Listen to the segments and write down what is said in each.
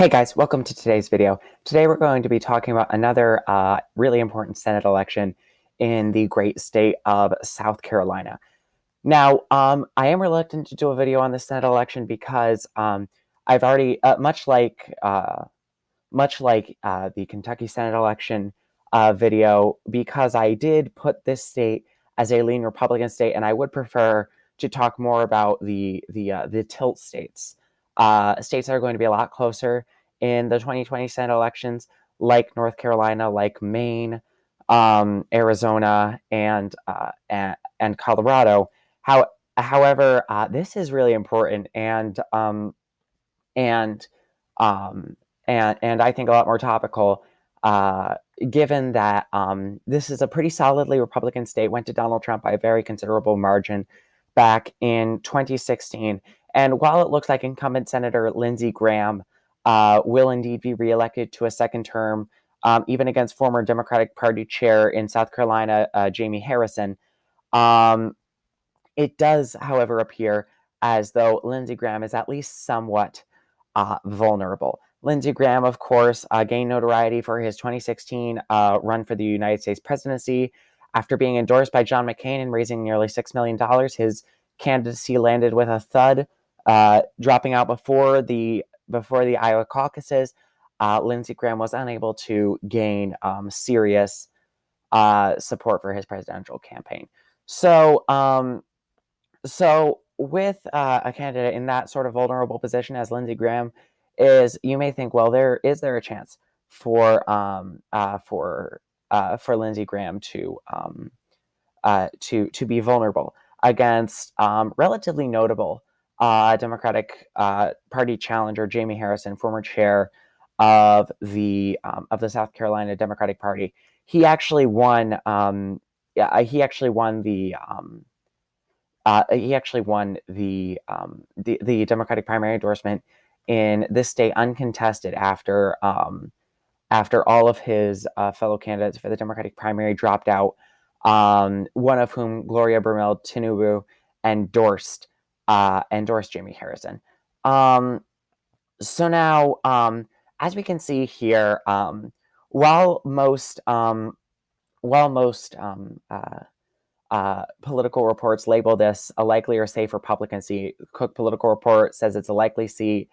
Hey guys, welcome to today's video. Today we're going to be talking about another really important Senate election in the great state of South Carolina. Now, I am reluctant to do a video on the Senate election because I've already, much like the Kentucky Senate election video, because I did put this state as a lean Republican state, and I would prefer to talk more about the tilt states, states that are going to be a lot closer in the 2020 Senate elections, like North Carolina, like Maine, Arizona, and Colorado. However, this is really important, and um, and I think a lot more topical, uh, given that this is a pretty solidly Republican state, went to Donald Trump by a very considerable margin back in 2016. And while it looks like incumbent Senator Lindsey Graham will indeed be reelected to a second term, even against former Democratic Party chair in South Carolina, Jaimie Harrison, um, it does, however, appear as though Lindsey Graham is at least somewhat vulnerable. Lindsey Graham, of course, gained notoriety for his 2016 run for the United States presidency. After being endorsed by John McCain and raising nearly $6 million, his candidacy landed with a thud, dropping out before the Iowa caucuses. Lindsey Graham was unable to gain serious support for his presidential campaign. So with a candidate in that sort of vulnerable position as Lindsey Graham is, you may think, well, is there a chance for Lindsey Graham to be vulnerable against relatively notable Democratic Party challenger Jaimie Harrison, former chair of the South Carolina Democratic Party. He actually won. He actually won the Democratic primary endorsement in this state uncontested after all of his fellow candidates for the Democratic primary dropped out. One of whom, Gloria Bermel-Tinubu, endorsed Jaimie Harrison. So now, as we can see here, while most while most political reports label this a likely or safe Republican seat, Cook Political Report says it's a likely seat.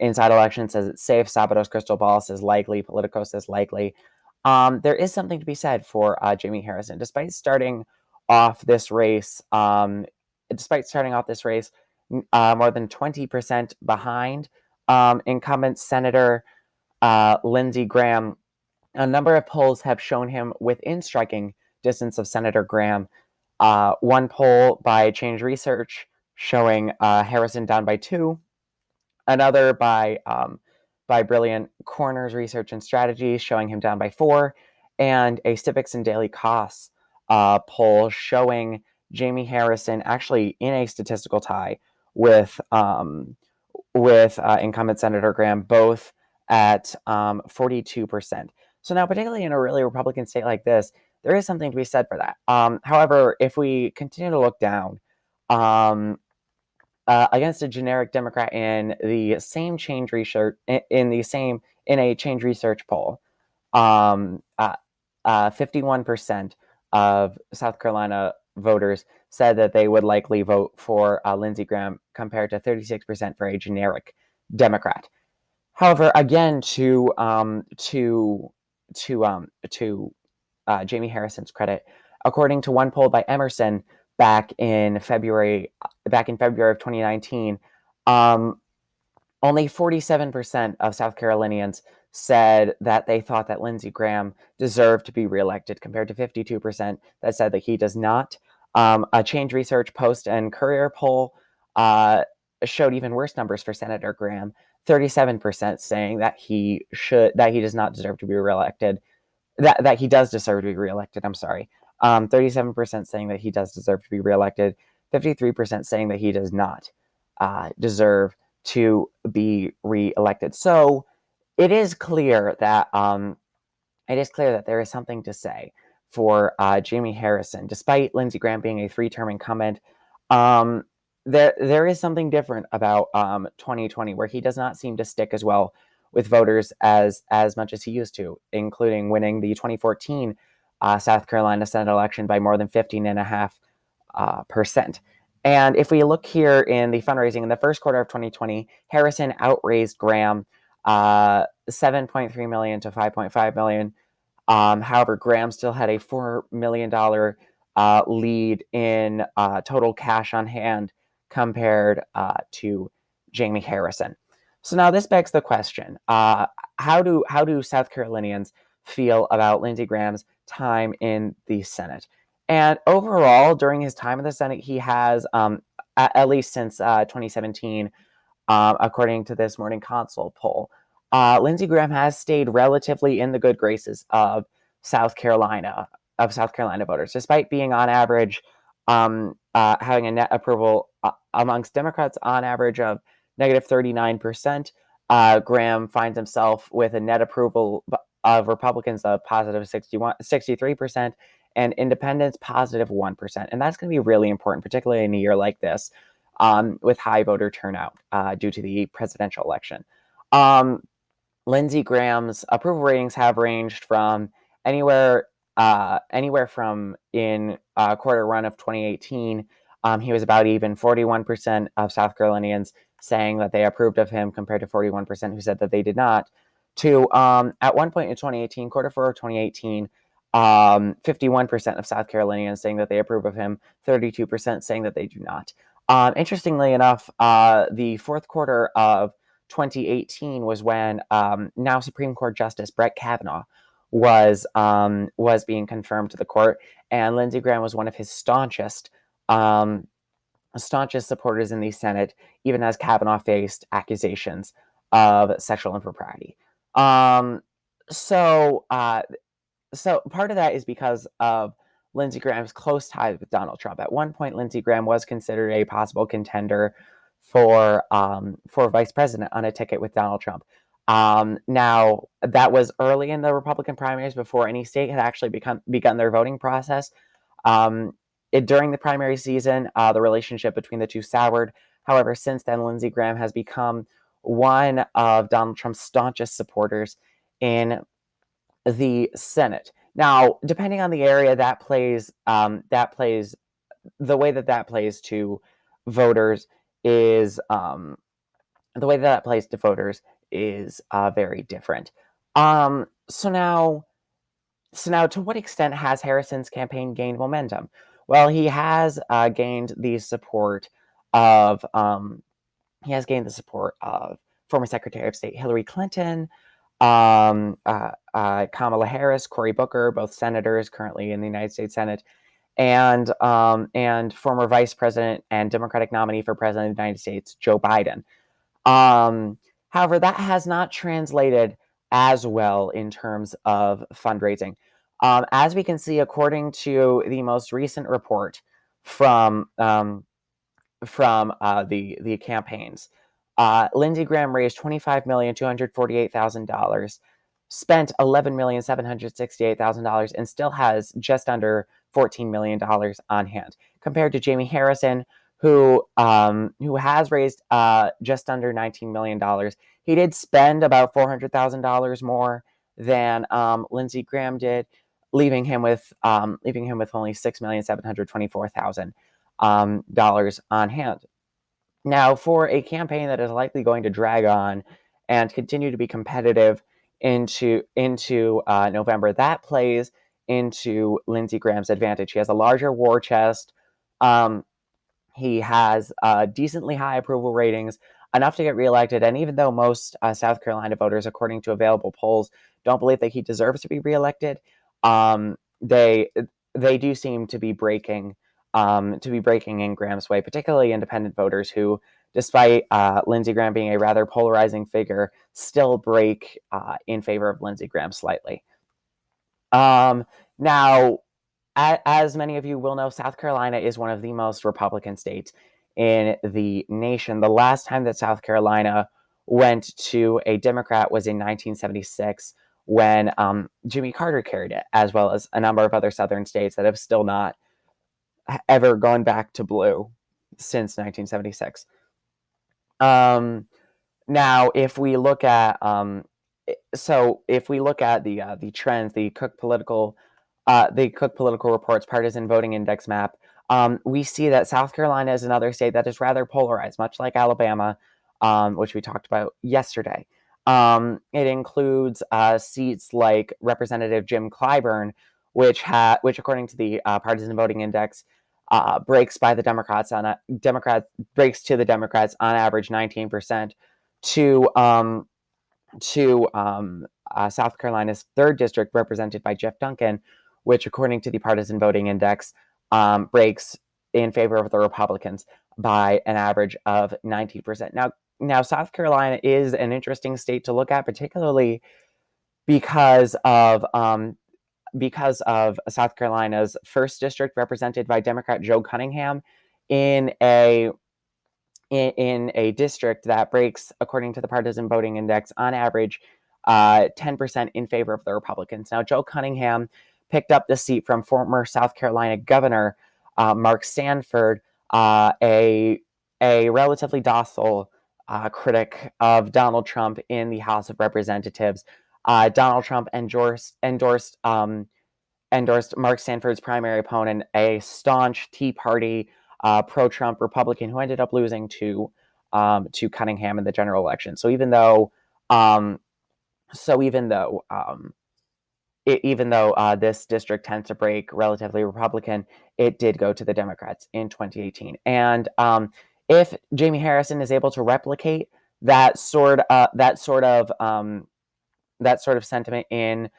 Inside Election says it's safe. Sabados Crystal Ball says likely. Politico says likely. There is something to be said for Jaimie Harrison, despite starting off this race. More than 20% behind incumbent Senator Lindsey Graham. A number of polls have shown him within striking distance of Senator Graham. One poll by Change Research showing Harrison down by 2. Another by Brilliant Corners Research and Strategy showing him down by 4. And a Civics and Daily Costs poll showing Jaimie Harrison actually in a statistical tie with incumbent Senator Graham, both at 42%. So now, particularly in a really Republican state like this, there is something to be said for that. However, if we continue to look down against a generic Democrat in the same Change Research in a Change Research poll, 51% of South Carolina voters said that they would likely vote for Lindsey Graham, compared to 36% for a generic Democrat. However, again, to Jaimie Harrison's credit, according to one poll by Emerson back in February of 2019, only 47% of South Carolinians said that they thought that Lindsey Graham deserved to be reelected, compared to 52% that said that he does not. A Change Research Post and Courier poll showed even worse numbers for Senator Graham. 37% saying that he does not deserve to be reelected. That he does deserve to be reelected. I'm sorry. 37% saying that he does deserve to be reelected. 53% saying that he does not deserve to be reelected. So it is clear that there is something to say for Jaimie Harrison, despite Lindsey Graham being a 3-term incumbent. There is something different about 2020, where he does not seem to stick as well with voters as much as he used to, including winning the 2014 South Carolina Senate election by more than 15.5%. And if we look here in the fundraising in the first quarter of 2020, Harrison outraised Graham $7.3 million to $5.5 million. However, Graham still had a $4 million lead in total cash on hand compared to Jaimie Harrison. So now this begs the question: how do South Carolinians feel about Lindsey Graham's time in the Senate? And overall, during his time in the Senate, he has, at least since 2017, according to this Morning Consult poll, Lindsey Graham has stayed relatively in the good graces of South Carolina voters, despite being on average having a net approval amongst Democrats on average of negative 39%. Graham finds himself with a net approval of Republicans of positive 63%, and independents positive 1%. And that's going to be really important, particularly in a year like this, with high voter turnout due to the presidential election. Lindsey Graham's approval ratings have ranged from anywhere from in quarter one of 2018, he was about even 41% of South Carolinians saying that they approved of him compared to 41% who said that they did not, to at one point in 2018, quarter four of 2018, 51% of South Carolinians saying that they approve of him, 32% saying that they do not. Interestingly enough, the fourth quarter of 2018 was when now Supreme Court Justice Brett Kavanaugh was being confirmed to the court, and Lindsey Graham was one of his staunchest supporters in the Senate, even as Kavanaugh faced accusations of sexual impropriety. So part of that is because of Lindsey Graham's close ties with Donald Trump. At one point, Lindsey Graham was considered a possible contender for vice president on a ticket with Donald Trump. Now, that was early in the Republican primaries before any state had actually begun their voting process. During the primary season, the relationship between the two soured. However, since then, Lindsey Graham has become one of Donald Trump's staunchest supporters in the Senate. Now, depending on the area, that plays the way that plays to voters is very different. So now, to what extent has Harrison's campaign gained momentum? Well, he has gained the support of former Secretary of State Hillary Clinton, Kamala Harris, Cory Booker, both senators currently in the United States Senate, and former Vice President and Democratic nominee for President of the United States, Joe Biden. However, that has not translated as well in terms of fundraising. As we can see, according to the most recent report from the campaigns, Lindsey Graham raised $25,248,000, spent $11,768,000, and still has just under $14 million on hand, compared to Jaimie Harrison, who has raised just under $19 million. He did spend about $400,000 more than Lindsey Graham did, leaving him with only $6,724,000 on hand. Now, for a campaign that is likely going to drag on and continue to be competitive into November, that plays into Lindsey Graham's advantage. He has a larger war chest. He has decently high approval ratings, enough to get reelected. And even though most South Carolina voters, according to available polls, don't believe that he deserves to be reelected, they do seem to be breaking in Graham's way, particularly independent voters who, despite Lindsey Graham being a rather polarizing figure, still break in favor of Lindsey Graham slightly. Now, as many of you will know, South Carolina is one of the most Republican states in the nation. The last time that South Carolina went to a Democrat was in 1976, when Jimmy Carter carried it, as well as a number of other southern states that have still not ever gone back to blue since 1976. Now, if we look at if we look at the trends, the Cook Political Report's partisan voting index map, we see that South Carolina is another state that is rather polarized, much like Alabama, which we talked about yesterday. It includes seats like Representative Jim Clyburn, which according to the partisan voting index, breaks by the Democrats on a Democrat breaks to the Democrats on average 19% to South Carolina's third district, represented by Jeff Duncan, which, according to the partisan voting index, breaks in favor of the Republicans by an average of 19%. Now, South Carolina is an interesting state to look at, particularly because of South Carolina's first district, represented by Democrat Joe Cunningham, in a in a district that breaks, according to the partisan voting index, on average, 10% in favor of the Republicans. Now, Joe Cunningham picked up the seat from former South Carolina Governor Mark Sanford, a relatively docile critic of Donald Trump in the House of Representatives. Donald Trump endorsed Mark Sanford's primary opponent, a staunch Tea Party pro-Trump Republican who ended up losing to Cunningham in the general election. So even though this district tends to break relatively Republican, it did go to the Democrats in 2018. And if Jaimie Harrison is able to replicate that sort of sentiment in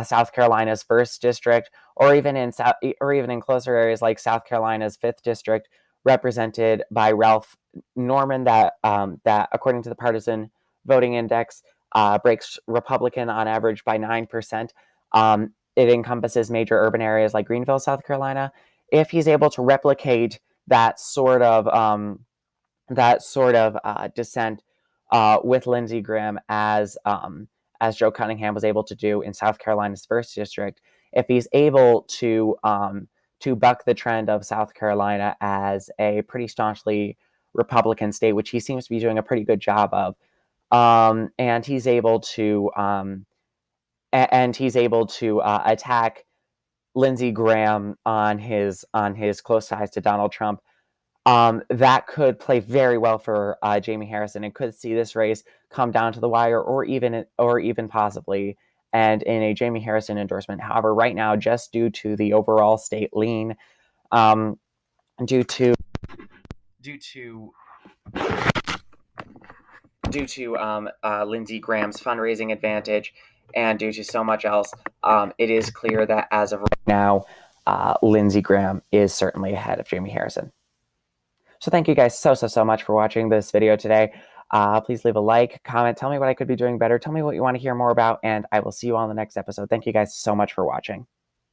South Carolina's first district, or even in closer areas like South Carolina's fifth district, represented by Ralph Norman, that according to the partisan voting index, breaks Republican on average by 9%. It encompasses major urban areas like Greenville, South Carolina. If he's able to replicate that sort of dissent with Lindsey Graham, as Joe Cunningham was able to do in South Carolina's first district, if he's able to buck the trend of South Carolina as a pretty staunchly Republican state, which he seems to be doing a pretty good job of, and he's able to attack Lindsey Graham on his close ties to Donald Trump, that could play very well for Jaimie Harrison, and could see this race come down to the wire, or even possibly end in a Jaimie Harrison endorsement. However, right now, just due to the overall state lean, due to Lindsey Graham's fundraising advantage, and due to so much else, it is clear that as of right now, Lindsey Graham is certainly ahead of Jaimie Harrison. So thank you guys so much for watching this video today. Please leave a like, comment, tell me what I could be doing better, tell me what you want to hear more about, and I will see you on the next episode. Thank you guys so much for watching.